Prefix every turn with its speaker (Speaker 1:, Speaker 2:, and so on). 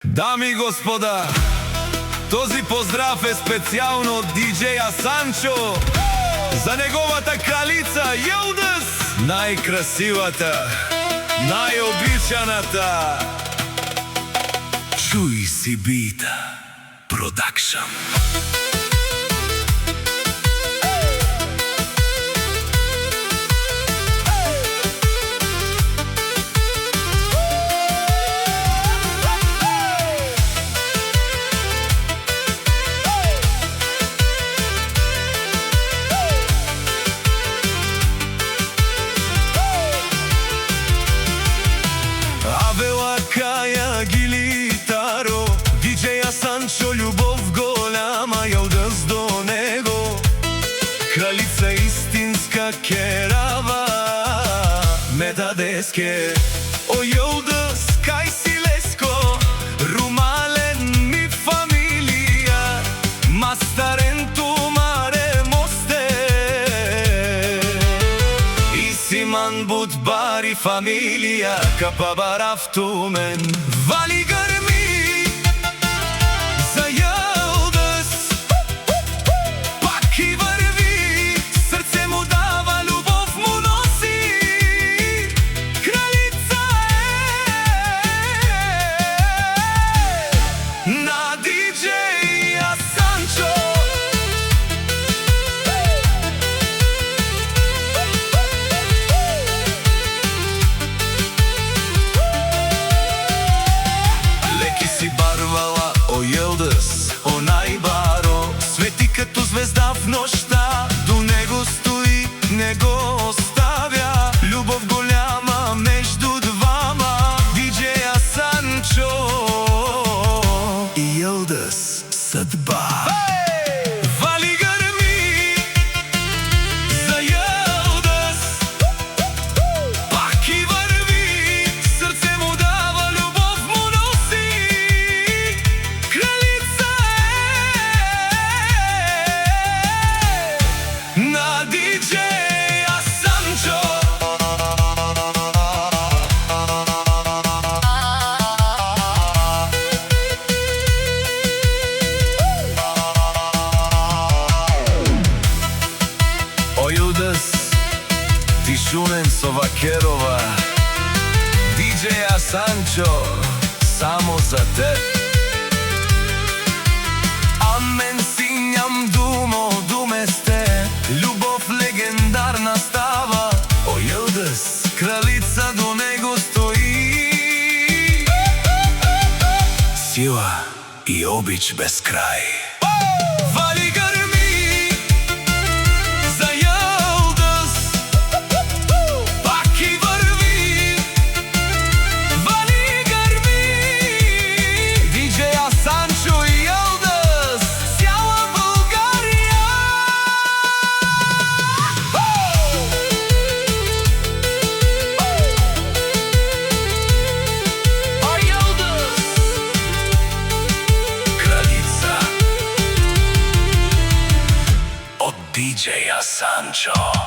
Speaker 1: Дами и господа, този поздрав е специјално од диџеја Санчо за неговата кралица Јилдыз, најкрасивата, најобичаната. Чуј си бита продакшн. Каја гилитаро, диџеја Санчо, љубов голема, Јилдыз до него. Кралица истинска керава, ме дадеске. О Јилдыз, кај си леско, румален ми фамилија, мастарен тумаре мосте. Исиман буд бари фамилија, капа барафтумен. Вали грми за Јилдыз, пак и врви, срце му дава, љубов му носи. Кралица е на диџеја Санчо. Барвала, о Јилдыз, о најбаро, свети като звезда в нощта, до него стои, не го оставя. Љубов голяма меѓу двама, диџеја Санчо и Јилдыз, съдба. Вали грми за Јилдыз, пак и врви, срце му дава, љубов му носи. На диџеја Санчо. О Јилдыз, ти шумен со вакерова, диџеја Санчо, само за теб. Амен синјам думо думесте, љубов легендарна става. О Јилдыз, кралица до него стои. Сила и обич без крај. Вали грми за Јилдыз, пак и врви. Вали грми, диџеја Санчо и Јилдыз, цяла Българија. О Јилдыз, кралица од диџеја Санчо.